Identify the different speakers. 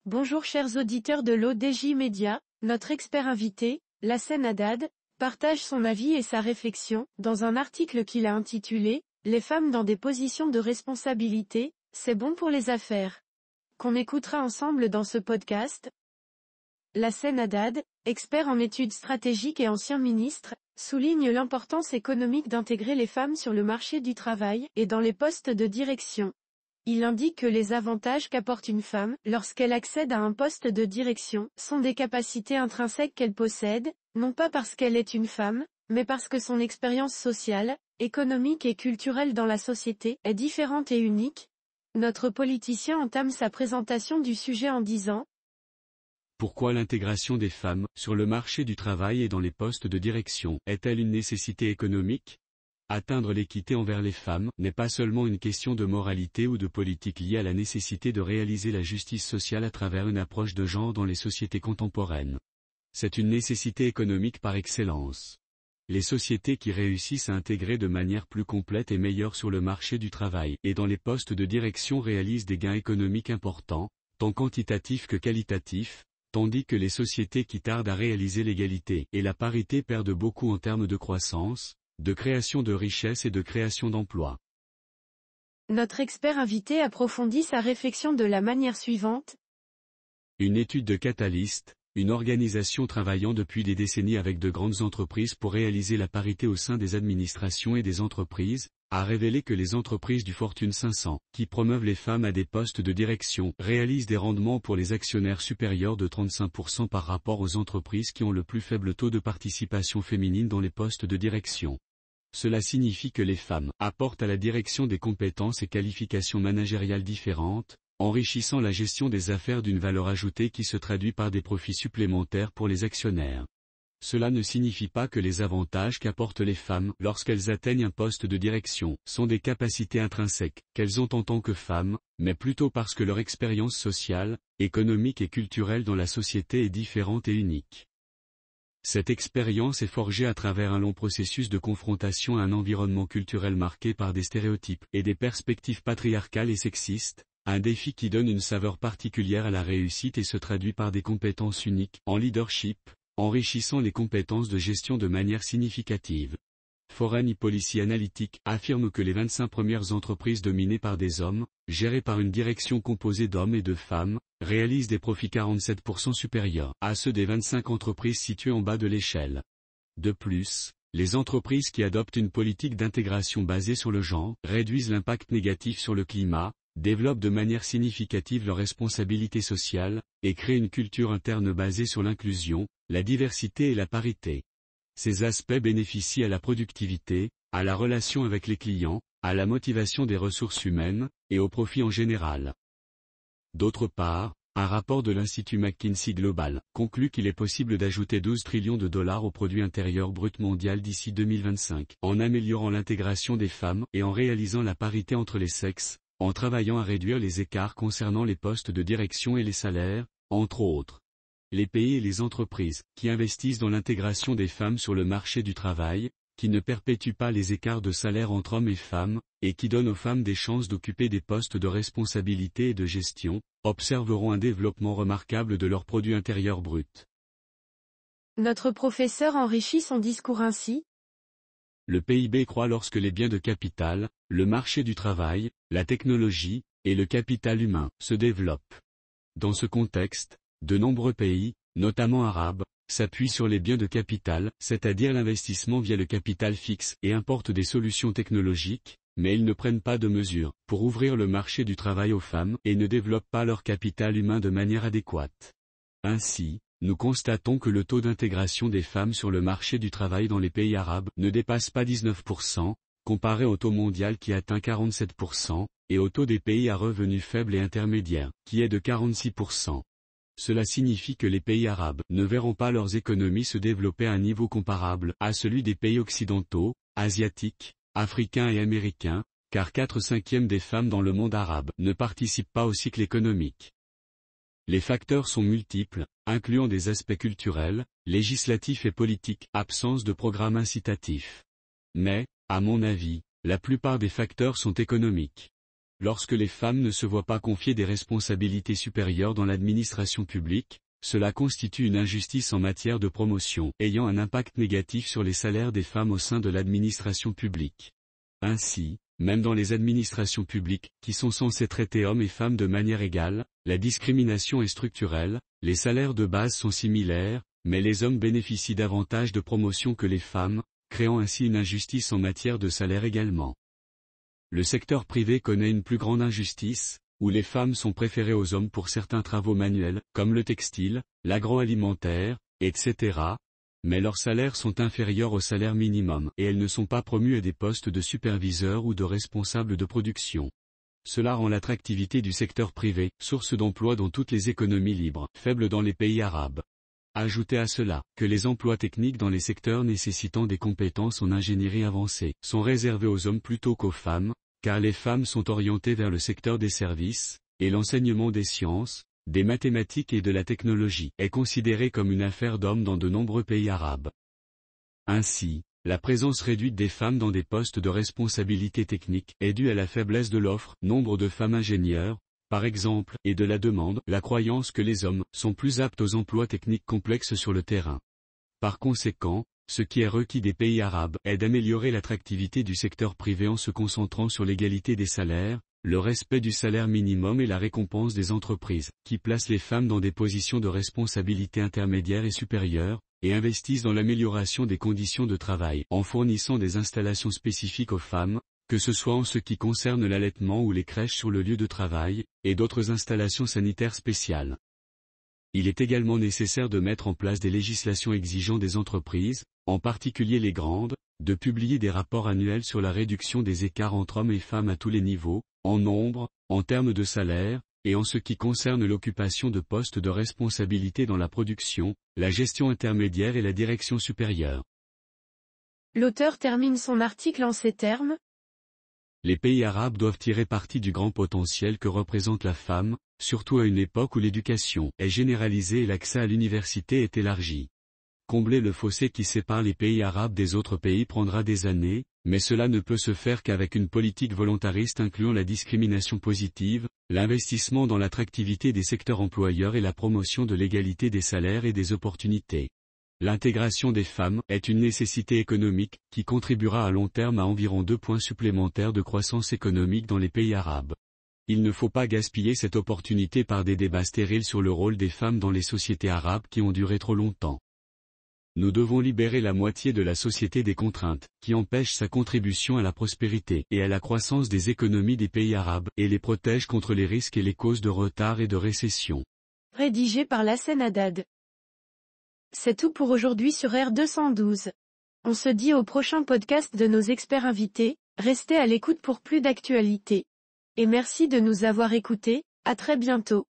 Speaker 1: Bonjour chers auditeurs de l'ODJ Média, notre expert invité, Lassen Haddad, partage son avis et sa réflexion, dans un article qu'il a intitulé « Les femmes dans des positions de responsabilité, c'est bon pour les affaires », qu'on écoutera ensemble dans ce podcast. Lassen Haddad, expert en études stratégiques et ancien ministre, souligne l'importance économique d'intégrer les femmes sur le marché du travail et dans les postes de direction. Il indique que les avantages qu'apporte une femme, lorsqu'elle accède à un poste de direction, sont des capacités intrinsèques qu'elle possède, non pas parce qu'elle est une femme, mais parce que son expérience sociale, économique et culturelle dans la société est différente et unique. Notre politicien entame sa présentation du sujet en disant:
Speaker 2: Pourquoi l'intégration des femmes sur le marché du travail et dans les postes de direction est-elle une nécessité économique ? Atteindre l'équité envers les femmes n'est pas seulement une question de moralité ou de politique liée à la nécessité de réaliser la justice sociale à travers une approche de genre dans les sociétés contemporaines. C'est une nécessité économique par excellence. Les sociétés qui réussissent à intégrer de manière plus complète et meilleure sur le marché du travail et dans les postes de direction réalisent des gains économiques importants, tant quantitatifs que qualitatifs, tandis que les sociétés qui tardent à réaliser l'égalité et la parité perdent beaucoup en termes de croissance, de création de richesses et de création d'emplois.
Speaker 1: Notre expert invité approfondit sa réflexion de la manière suivante.
Speaker 2: Une étude de Catalyst, une organisation travaillant depuis des décennies avec de grandes entreprises pour réaliser la parité au sein des administrations et des entreprises, a révélé que les entreprises du Fortune 500, qui promeuvent les femmes à des postes de direction, réalisent des rendements pour les actionnaires supérieurs de 35% par rapport aux entreprises qui ont le plus faible taux de participation féminine dans les postes de direction. Cela signifie que les femmes apportent à la direction des compétences et qualifications managériales différentes, enrichissant la gestion des affaires d'une valeur ajoutée qui se traduit par des profits supplémentaires pour les actionnaires. Cela ne signifie pas que les avantages qu'apportent les femmes lorsqu'elles atteignent un poste de direction sont des capacités intrinsèques qu'elles ont en tant que femmes, mais plutôt parce que leur expérience sociale, économique et culturelle dans la société est différente et unique. Cette expérience est forgée à travers un long processus de confrontation à un environnement culturel marqué par des stéréotypes et des perspectives patriarcales et sexistes, un défi qui donne une saveur particulière à la réussite et se traduit par des compétences uniques en leadership, enrichissant les compétences de gestion de manière significative. Foreign Policy Analytics affirme que les 25 premières entreprises dominées par des hommes, gérées par une direction composée d'hommes et de femmes, réalisent des profits 47% supérieurs à ceux des 25 entreprises situées en bas de l'échelle. De plus, les entreprises qui adoptent une politique d'intégration basée sur le genre réduisent l'impact négatif sur le climat, développent de manière significative leurs responsabilités sociales, et créent une culture interne basée sur l'inclusion, la diversité et la parité. Ces aspects bénéficient à la productivité, à la relation avec les clients, à la motivation des ressources humaines, et au profit en général. D'autre part, un rapport de l'Institut McKinsey Global conclut qu'il est possible d'ajouter 12 trillions de dollars au produit intérieur brut mondial d'ici 2025, en améliorant l'intégration des femmes et en réalisant la parité entre les sexes, en travaillant à réduire les écarts concernant les postes de direction et les salaires, entre autres. Les pays et les entreprises, qui investissent dans l'intégration des femmes sur le marché du travail, qui ne perpétuent pas les écarts de salaire entre hommes et femmes, et qui donnent aux femmes des chances d'occuper des postes de responsabilité et de gestion, observeront un développement remarquable de leur produit intérieur brut.
Speaker 1: Notre professeur enrichit son discours ainsi.
Speaker 2: Le PIB croît lorsque les biens de capital, le marché du travail, la technologie, et le capital humain, se développent. Dans ce contexte, de nombreux pays, notamment arabes, s'appuient sur les biens de capital, c'est-à-dire l'investissement via le capital fixe, et importent des solutions technologiques, mais ils ne prennent pas de mesures pour ouvrir le marché du travail aux femmes et ne développent pas leur capital humain de manière adéquate. Ainsi, nous constatons que le taux d'intégration des femmes sur le marché du travail dans les pays arabes ne dépasse pas 19%, comparé au taux mondial qui atteint 47%, et au taux des pays à revenus faibles et intermédiaires, qui est de 46%. Cela signifie que les pays arabes ne verront pas leurs économies se développer à un niveau comparable à celui des pays occidentaux, asiatiques, africains et américains, car 4/5 des femmes dans le monde arabe ne participent pas au cycle économique. Les facteurs sont multiples, incluant des aspects culturels, législatifs et politiques, absence de programmes incitatifs. Mais, à mon avis, la plupart des facteurs sont économiques. lorsque les femmes ne se voient pas confier des responsabilités supérieures dans l'administration publique, cela constitue une injustice en matière de promotion, ayant un impact négatif sur les salaires des femmes au sein de l'administration publique. Ainsi, même dans les administrations publiques, qui sont censées traiter hommes et femmes de manière égale, la discrimination est structurelle, les salaires de base sont similaires, mais les hommes bénéficient davantage de promotion que les femmes, créant ainsi une injustice en matière de salaire également. Le secteur privé connaît une plus grande injustice, où les femmes sont préférées aux hommes pour certains travaux manuels, comme le textile, l'agroalimentaire, etc., mais leurs salaires sont inférieurs au salaire minimum et elles ne sont pas promues à des postes de superviseurs ou de responsables de production. Cela rend l'attractivité du secteur privé, source d'emplois dans toutes les économies libres, faible dans les pays arabes. Ajoutez à cela, que les emplois techniques dans les secteurs nécessitant des compétences en ingénierie avancée, sont réservés aux hommes plutôt qu'aux femmes, car les femmes sont orientées vers le secteur des services, et l'enseignement des sciences, des mathématiques et de la technologie est considéré comme une affaire d'hommes dans de nombreux pays arabes. Ainsi, la présence réduite des femmes dans des postes de responsabilité technique est due à la faiblesse de l'offre, nombre de femmes ingénieurs, par exemple, et de la demande, la croyance que les hommes sont plus aptes aux emplois techniques complexes sur le terrain. Par conséquent, ce qui est requis des pays arabes est d'améliorer l'attractivité du secteur privé en se concentrant sur l'égalité des salaires, le respect du salaire minimum et la récompense des entreprises, qui placent les femmes dans des positions de responsabilité intermédiaires et supérieures, et investissent dans l'amélioration des conditions de travail en fournissant des installations spécifiques aux femmes, que ce soit en ce qui concerne l'allaitement ou les crèches sur le lieu de travail, et d'autres installations sanitaires spéciales. Il est également nécessaire de mettre en place des législations exigeant des entreprises, en particulier les grandes, de publier des rapports annuels sur la réduction des écarts entre hommes et femmes à tous les niveaux, en nombre, en termes de salaire, et en ce qui concerne l'occupation de postes de responsabilité dans la production, la gestion intermédiaire et la direction supérieure.
Speaker 1: L'auteur termine son article en ces termes.
Speaker 2: Les pays arabes doivent tirer parti du grand potentiel que représente la femme, surtout à une époque où l'éducation est généralisée et l'accès à l'université est élargi. Combler le fossé qui sépare les pays arabes des autres pays prendra des années, mais cela ne peut se faire qu'avec une politique volontariste incluant la discrimination positive, l'investissement dans l'attractivité des secteurs employeurs et la promotion de l'égalité des salaires et des opportunités. L'intégration des femmes est une nécessité économique, qui contribuera à long terme à environ 2 points supplémentaires de croissance économique dans les pays arabes. Il ne faut pas gaspiller cette opportunité par des débats stériles sur le rôle des femmes dans les sociétés arabes qui ont duré trop longtemps. Nous devons libérer la moitié de la société des contraintes, qui empêchent sa contribution à la prospérité et à la croissance des économies des pays arabes, et les protège contre les risques et les causes de retard et de récession.
Speaker 1: Rédigé par Lassen Haddad. C'est tout pour aujourd'hui sur R212. On se dit au prochain podcast de nos experts invités, restez à l'écoute pour plus d'actualités. Et merci de nous avoir écoutés, à très bientôt.